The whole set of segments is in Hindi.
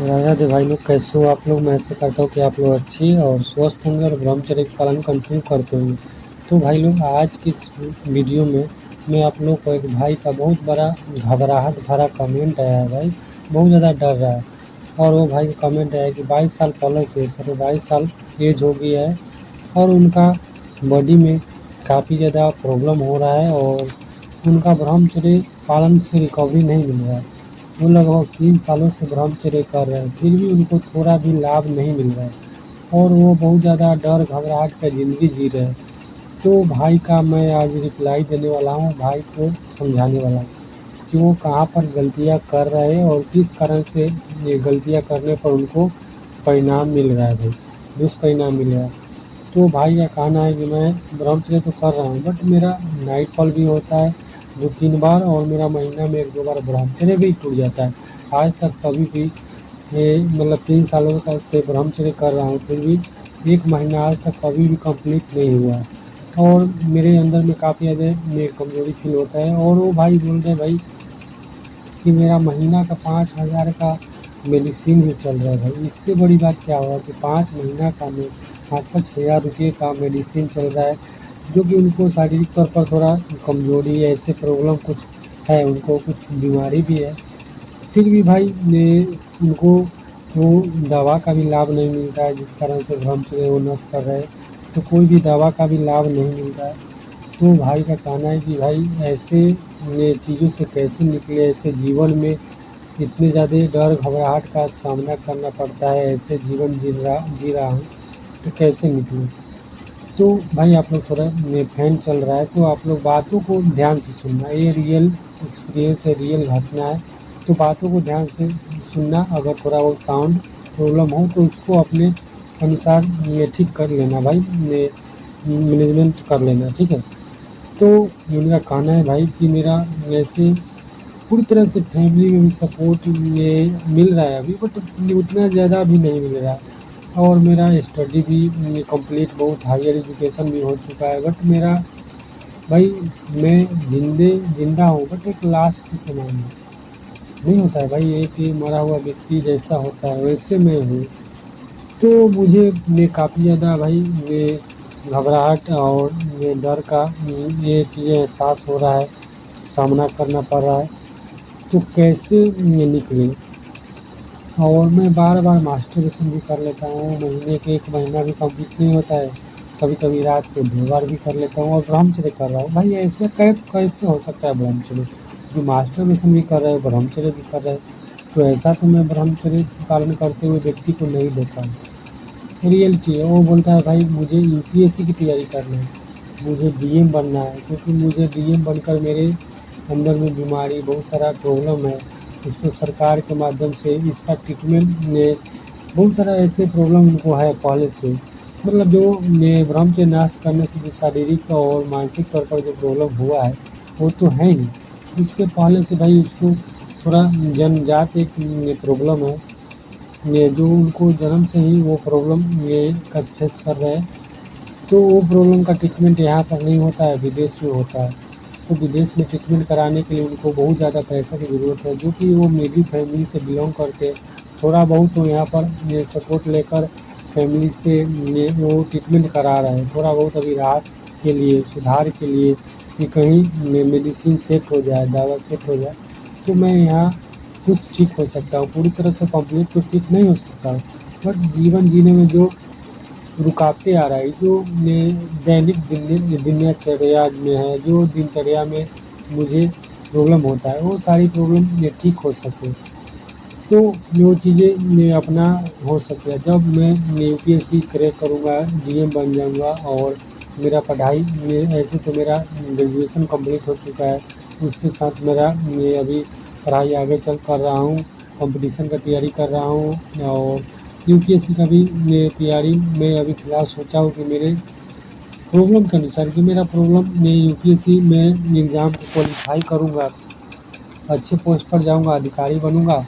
राधे भाई लोग, कैसे हो आप लोग। मैं ऐसे करता हूँ कि आप लोग अच्छी और स्वस्थ होंगे और ब्रह्मचर्य का पालन कंटिन्यू करते होंगे। तो भाई लोग, आज की इस वीडियो में मैं आप लोग को एक भाई का बहुत बड़ा घबराहट भरा कमेंट आया है। भाई बहुत ज़्यादा डर रहा है। और वो भाई का कमेंट आया कि 22 साल पहले से सर 22 साल एज हो गई है और उनका बॉडी में काफ़ी ज़्यादा प्रॉब्लम हो रहा है और उनका ब्रह्मचर्य पालन से रिकवरी नहीं मिल रहा है। वो लगभग 3 सालों से ब्रह्मचर्य कर रहे हैं, फिर भी उनको थोड़ा भी लाभ नहीं मिल रहा है और वो बहुत ज़्यादा डर घबराहट का ज़िंदगी जी रहे हैं। तो भाई का मैं आज रिप्लाई देने वाला हूँ, भाई को समझाने वाला हूँ कि वो कहाँ पर गलतियाँ कर रहे हैं और किस कारण से ये गलतियाँ करने पर उनको परिणाम मिल रहा है, भाई दुष्परिणाम मिल रहा है। तो भाई का कहना है कि मैं ब्रह्मचर्य तो कर रहा हूँ, बट मेरा नाइट फॉल भी होता है 2-3 बार और मेरा महीना में 1-2 बार ब्रह्मचर्य भी टूट जाता है। आज तक कभी भी मतलब 3 सालों का से ब्रह्मचर्य कर रहा हूँ, फिर भी 1 महीना आज तक कभी भी कंप्लीट नहीं हुआ है और मेरे अंदर में काफ़ी ज़्यादा कमज़ोरी फील होता है। और वो भाई बोल रहे हैं भाई कि मेरा महीना का 5,000 का मेडिसिन भी चल रहा है। भाई इससे बड़ी बात क्या होगा कि 5 महीना का में 5,000 रुपये का मेडिसिन चल रहा है, जो कि उनको शारीरिक तौर पर थोड़ा कमज़ोरी है, ऐसे प्रॉब्लम कुछ है, उनको कुछ बीमारी भी है। फिर भी भाई उनको वो दवा का भी लाभ नहीं मिलता है, जिस कारण से ब्रह्मचर्य वो नष्ट कर रहे हैं। तो कोई भी दवा का भी लाभ नहीं मिलता है। तो भाई का कहना है कि भाई ऐसे ये चीज़ों से कैसे निकले, ऐसे जीवन में इतने ज़्यादा डर घबराहट का सामना करना पड़ता है, ऐसे जीवन जी रहा हूँ, तो कैसे निकलूँ। तो भाई आप लोग थोड़ा फैन चल रहा है, तो आप लोग बातों को ध्यान से सुनना। ये रियल एक्सपीरियंस है, रियल घटना है, तो बातों को ध्यान से सुनना। अगर थोड़ा बहुत साउंड प्रॉब्लम हो तो उसको अपने अनुसार ये ठीक कर लेना भाई, ये मैनेजमेंट कर लेना, ठीक है। तो उनका कहना है भाई कि मेरा ऐसे पूरी तरह से फैमिली में भी सपोर्ट ये मिल रहा है अभी, बट उतना ज़्यादा भी नहीं मिल रहा है। और मेरा स्टडी भी कंप्लीट, बहुत हायर एजुकेशन भी हो चुका है, बट मेरा भाई मैं जिंदा हूँ, बट एक लाश के समान हूँ। नहीं होता है भाई, एक ही मरा हुआ व्यक्ति जैसा होता है वैसे मैं हूँ। तो मुझे ये काफ़ी ज़्यादा भाई ये घबराहट और ये डर का ये चीज़ें एहसास हो रहा है, सामना करना पड़ रहा है। तो कैसे ये निकले। और मैं बार-बार मास्टरबेशन भी कर लेता हूँ, महीने के 1 महीना भी कंप्लीट नहीं होता है। कभी-कभी रात को 2 बार भी कर लेता हूँ और ब्रह्मचर्य कर रहा हूँ। भाई ऐसे कैसे हो सकता है ब्रह्मचर्य? जो मास्टरबेशन भी कर रहे हो, ब्रह्मचर्य भी कर रहे हो, तो ऐसा तो मैं ब्रह्मचर्य पालन करते हुए व्यक्ति को नहीं देखा हूँ। रियलिटी है। वो बोलता है भाई मुझे यूपीएससी की तैयारी करना है, मुझे डीएम बनना है, क्योंकि मुझे डीएम बनकर मेरे अंदर में बीमारी बहुत सारा प्रॉब्लम है, उसको सरकार के माध्यम से इसका ट्रीटमेंट में बहुत सारा ऐसे प्रॉब्लम उनको है पहले से। मतलब जो ये ब्रह्मचर्य नाश करने से जो शारीरिक और मानसिक तौर पर जो प्रॉब्लम हुआ है वो तो है ही, उसके पहले से भाई उसको थोड़ा जन्मजात एक प्रॉब्लम है, ये जो उनको जन्म से ही वो प्रॉब्लम ये कस फेस कर रहे हैं। तो वो प्रॉब्लम का ट्रीटमेंट यहाँ पर नहीं होता है, विदेश में होता है। तो विदेश में ट्रीटमेंट कराने के लिए उनको बहुत ज़्यादा पैसा की ज़रूरत है, जो कि वो मिडिल फैमिली से बिलोंग करके थोड़ा बहुत तो यहाँ पर ये सपोर्ट लेकर फैमिली से ये वो ट्रीटमेंट करा रहे हैं, थोड़ा बहुत अभी राहत के लिए, सुधार के लिए, कि कहीं मेडिसिन सेट हो जाए, दवा सेट हो जाए, तो मैं यहाँ कुछ ठीक हो सकता हूँ। पूरी तरह से कंप्लीट तो ठीक नहीं हो सकता हूँ, बट जीवन जीने में जो रुकावटें आ रही, जो ये दैनिक दिनचर्या में है, जो दिनचर्या में मुझे प्रॉब्लम होता है, वो सारी प्रॉब्लम ये ठीक हो सके। तो वो चीज़ें ये अपना हो सके। जब मैं यूपीएससी क्रैक करूँगा, डीएम बन जाऊँगा और मेरा पढ़ाई में ऐसे तो मेरा ग्रेजुएशन कंप्लीट हो चुका है, उसके साथ मेरा ये अभी पढ़ाई आगे चल कर रहा हूँ, कंपटीशन का तैयारी कर रहा हूँ और यूपीएससी का भी ये तैयारी मैं अभी फ़िलहाल सोचा हूँ कि मेरे प्रॉब्लम के अनुसार, कि मेरा प्रॉब्लम ये यूपीएससी में एग्ज़ाम को क्वालीफाई करूँगा, अच्छे पोस्ट पर जाऊँगा, अधिकारी बनूँगा,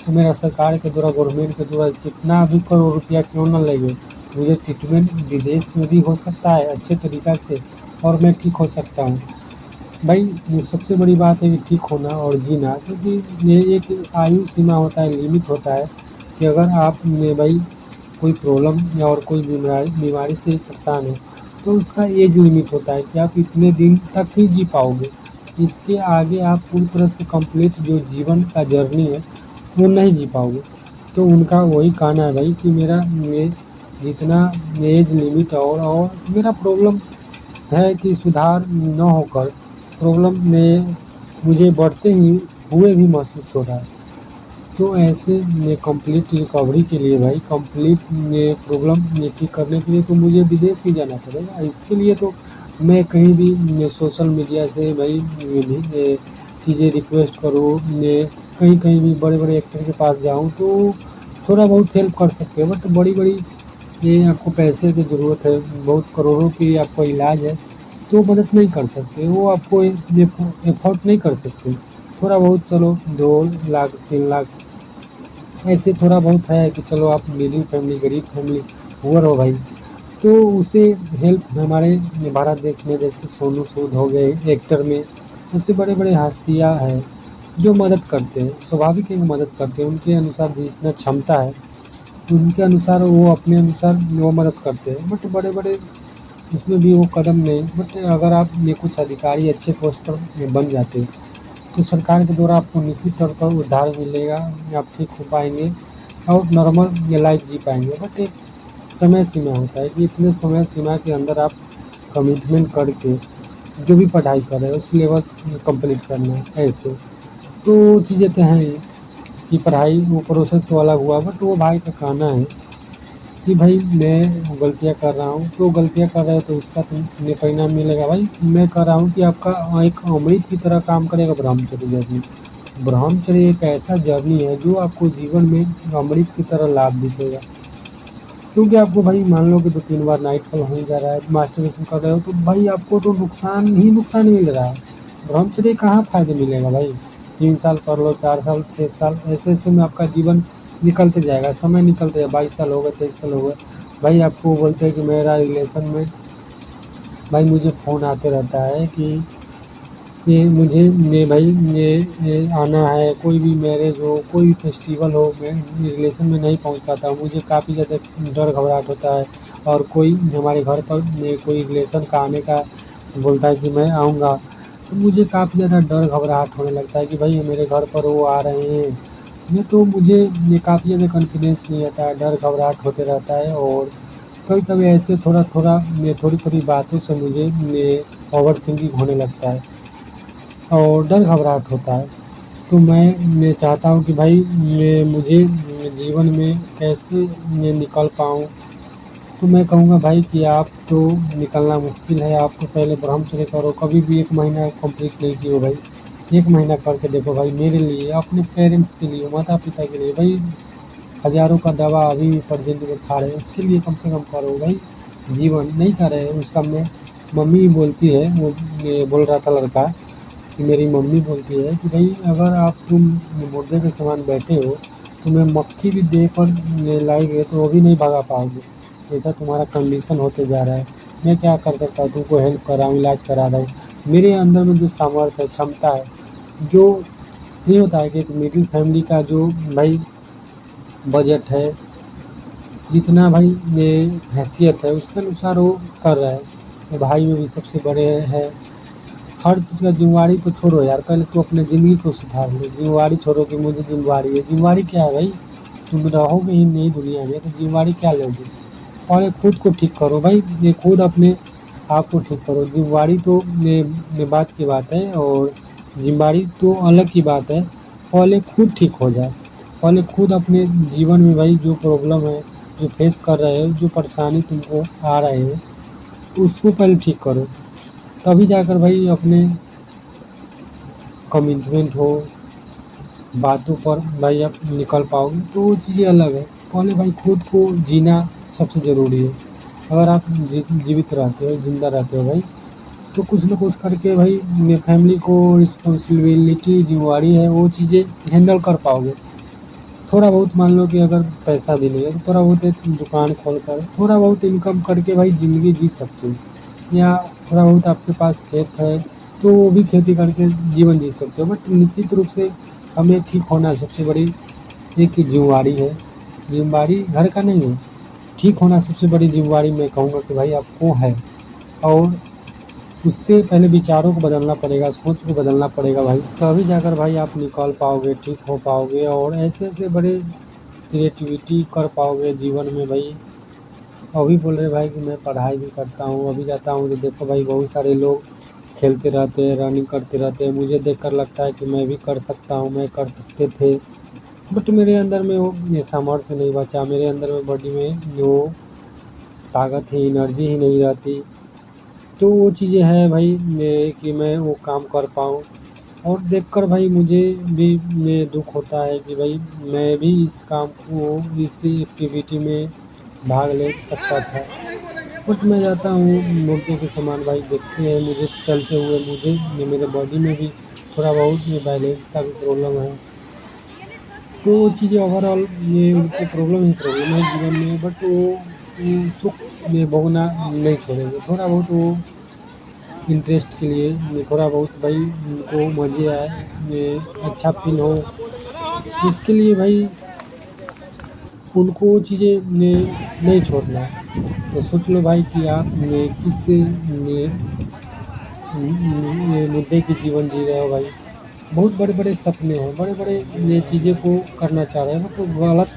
तो मेरा सरकार के द्वारा, गवर्नमेंट के द्वारा कितना भी करोड़ रुपया क्यों ना लगे, मुझे ट्रीटमेंट विदेश में भी हो सकता है अच्छे तरीक़ा से और मैं ठीक हो सकता हूँ। भाई ये सबसे बड़ी बात है कि ठीक होना और जीना, क्योंकि ये एक आयु सीमा होता है, लिमिट होता है। कि अगर आप ने भाई कोई प्रॉब्लम या और कोई बीमारी से परेशान हो, तो उसका एज लिमिट होता है कि आप इतने दिन तक ही जी पाओगे। इसके आगे आप पूरी तरह से कंप्लीट जो जीवन का जर्नी है, वो नहीं जी पाओगे। तो उनका वही कहना है भाई कि मेरा ये जितना एज लिमिट और मेरा प्रॉब्लम है कि सुधार न होकर प्रॉब्लम ने मुझे बढ़ते ही हुए भी महसूस हो रहा है। तो ऐसे कंप्लीट रिकवरी के लिए भाई कंप्लीट प्रॉब्लम ये ठीक करने के लिए तो मुझे विदेश ही जाना पड़ेगा। इसके लिए तो मैं कहीं भी सोशल मीडिया से भाई चीज़ें रिक्वेस्ट करूँ, कहीं कहीं भी बड़े बड़े एक्टर के पास जाऊँ तो थोड़ा बहुत हेल्प कर सकते हैं। बट बड़ी बड़ी ये आपको पैसे की ज़रूरत है, बहुत करोड़ों की आपका इलाज है, तो मदद नहीं कर सकते, वो आपको एफोर्ड नहीं कर सकते। थोड़ा बहुत चलो 2 लाख 3 लाख ऐसे थोड़ा बहुत है कि चलो आप मिडिल फैमिली गरीब फैमिली पुअर हो भाई, तो उसे हेल्प हमारे भारत देश में जैसे सोनू सूद हो गए एक्टर में, ऐसे बड़े बड़े हस्तियाँ हैं जो मदद करते हैं, स्वाभाविक है कि मदद करते हैं। उनके अनुसार जितना क्षमता है उनके अनुसार वो अपने अनुसार वो मदद करते हैं। बट बड़े बड़े उसमें भी वो कदम नहीं, बट अगर आप ये कुछ अधिकारी अच्छे पोस्ट पर बन जाते हैं तो सरकार के द्वारा आपको निश्चित तौर पर उद्धार मिलेगा, आप ठीक हो पाएंगे और नॉर्मल लाइफ जी पाएंगे। बट एक समय सीमा होता है कि इतने समय सीमा के अंदर आप कमिटमेंट करके जो भी पढ़ाई कर रहे हो सिलेबस कंप्लीट करना है। ऐसे तो चीज़ें तो हैं ही कि पढ़ाई वो प्रोसेस तो अलग हुआ, बट वो भाई का कहना है कि भाई मैं गलतियाँ कर रहा हूँ, तो गलतियाँ कर रहे हो तो उसका तुम्हें परिणाम मिलेगा। भाई मैं कह रहा हूँ कि आपका एक अमृत की तरह काम करेगा ब्रह्मचर्य जर्नी। ब्रह्मचर्य एक ऐसा जर्नी है जो आपको जीवन में अमृत की तरह लाभ दिखेगा। क्योंकि आपको भाई मान लो कि 2-3 बार नाइट क्लब होने जा रहा है, मास्टरबेशन कर रहे हो, तो भाई आपको तो नुकसान ही नुकसान मिल रहा है। ब्रह्मचर्य कहाँ फ़ायदे मिलेगा भाई। 3 साल कर लो, 4 साल, 6 साल, ऐसे ऐसे में आपका जीवन निकलते जाएगा, समय निकलते जाएगा। 22 साल हो गए, 23 साल हो गए, भाई आपको बोलते हैं कि मेरा रिलेशन में भाई मुझे फ़ोन आते रहता है कि ये मुझे ये भाई ये आना है, कोई भी मैरिज हो, कोई भी फेस्टिवल हो, मैं रिलेशन में नहीं पहुंच पाता हूँ, मुझे काफ़ी ज़्यादा डर घबराहट होता है। और कोई हमारे घर पर कोई रिलेशन का आने का बोलता है कि मैं आऊँगा, तो मुझे काफ़ी ज़्यादा डर घबराहट होने लगता है कि भाई ये मेरे घर पर वो आ रहे हैं। ये तो मुझे ये काफ़ी ज़्यादा कॉन्फिडेंस नहीं आता है, डर घबराहट होते रहता है। और कभी कभी ऐसे थोड़ा थोड़ा थोड़ी थोड़ी बातों से मुझे ओवर थिंकिंग होने लगता है और डर घबराहट होता है। तो मैं चाहता हूँ कि भाई मुझे जीवन में कैसे निकल पाऊँ। तो मैं कहूँगा भाई कि आप तो निकलना मुश्किल है, आप तो पहले ब्रह्मचर्य करो, कभी भी 1 महीना कंप्लीट नहीं किए हो भाई। 1 महीना करके देखो भाई, मेरे लिए, अपने पेरेंट्स के लिए, माता पिता के लिए भाई। हज़ारों का दवा अभी भी प्रेजेंट में खा रहे हैं, उसके लिए कम से कम करो भाई। जीवन नहीं कर रहे उसका मैं मम्मी भी बोलती है, वो ये बोल रहा था लड़का कि मेरी मम्मी बोलती है कि भाई अगर तुम मुर्दे के समान बैठे हो, तुम्हें मक्खी भी देह पर लाएगी तो वो भी नहीं भगा पाओगे, जैसा तुम्हारा कंडीशन होते जा रहा है। मैं क्या कर सकता हूँ, तुमको हेल्प कर रहा हूँ, इलाज करा रहा हूँ। मेरे अंदर में जो सामर्थ्य है, क्षमता है, जो नहीं होता है कि एक मिडिल फैमिली का जो भाई बजट है, जितना भाई ये हैसियत है उसके अनुसार वो कर रहा है। वो भाई में भी सबसे बड़े है। हर चीज़ का जिम्मेवारी तो छोड़ो यार, पहले तो अपने ज़िंदगी को सुधार लो। जिम्मेवारी छोड़ो कि मुझे जिम्मेवारी है, जिम्मेवारी क्या है भाई, तुम रहोगे ही नहीं दुनिया में तो जिम्मेवारी क्या लोगे। पहले खुद को ठीक करो भाई, ये खुद अपने आप को ठीक करो। जिम्मेवारी तो ये बात की बात है और जिम्मेवारी तो अलग की बात है। पहले खुद ठीक हो जाए, पहले खुद अपने जीवन में भाई जो प्रॉब्लम है, जो फेस कर रहे हो, जो परेशानी तुमको आ रहे हैं, उसको पहले ठीक करो। तभी जाकर भाई अपने कमिटमेंट हो, बातों पर भाई आप निकल पाओगे, तो वो चीज़ें अलग है। पहले भाई खुद को जीना सबसे ज़रूरी है। अगर आप जीवित रहते हो, ज़िंदा रहते हो भाई, तो कुछ ना कुछ करके भाई मेरी फैमिली को रिस्पॉन्सिबिलिटी जिम्मेवारी है वो चीज़ें हैंडल कर पाओगे। थोड़ा बहुत मान लो कि अगर पैसा भी नहीं है तो थोड़ा बहुत एक दुकान खोल कर थोड़ा बहुत इनकम करके भाई ज़िंदगी जी सकते हो। या थोड़ा बहुत आपके पास खेत है तो वो भी खेती करके जीवन जी सकते हो। बट निश्चित रूप से हमें ठीक होना सबसे बड़ी एक जिम्मेवारी है। ज़िम्मेदारी घर का नहीं है। ठीक होना सबसे बड़ी ज़िम्मेदारी मैं कहूँगा कि भाई आपको है, और उससे पहले विचारों को बदलना पड़ेगा, सोच को बदलना पड़ेगा भाई, तभी जाकर भाई आप निकल पाओगे, ठीक हो पाओगे और ऐसे-ऐसे बड़े क्रिएटिविटी कर पाओगे जीवन में भाई। अभी बोल रहे भाई कि मैं पढ़ाई भी करता हूँ, अभी जाता हूँ तो देखो भाई बहुत सारे लोग खेलते रहते हैं, रनिंग करते रहते हैं, मुझे देखकर लगता है कि मैं भी कर सकता हूँ, मैं कर सकते थे, बट मेरे अंदर में वो ये सामर्थ्य नहीं बचा, मेरे अंदर में बॉडी में वो ताकत ही, एनर्जी ही नहीं रहती। तो वो चीज़ें हैं भाई कि मैं वो काम कर पाऊँ, और देखकर भाई मुझे भी ये दुःख होता है कि भाई मैं भी इस काम को, इस एक्टिविटी में भाग ले सकता था। बट मैं जाता हूँ मुर्दे के समान भाई, देखते हैं मुझे चलते हुए, मुझे ये मेरे बॉडी में भी थोड़ा बहुत ये बैलेंस का भी प्रॉब्लम है। तो वो चीज़ें ओवरऑल ये उनको प्रॉब्लम ही प्रॉब्लम है जीवन में, बट वो सुख में भोगना नहीं छोड़ेंगे। थोड़ा बहुत वो इंटरेस्ट के लिए, ये थोड़ा बहुत भाई उनको मज़े आए, ये अच्छा फ़ील हो, उसके लिए भाई उनको वो चीज़ें ने नहीं छोड़ना है। तो सोच लो भाई कि आप ने किस ये मुद्दे की जीवन जी रहे हो भाई। बहुत बड़े-बड़े सपने हैं, बड़े-बड़े ये चीज़ें को करना चाह रहे हो, तो गलत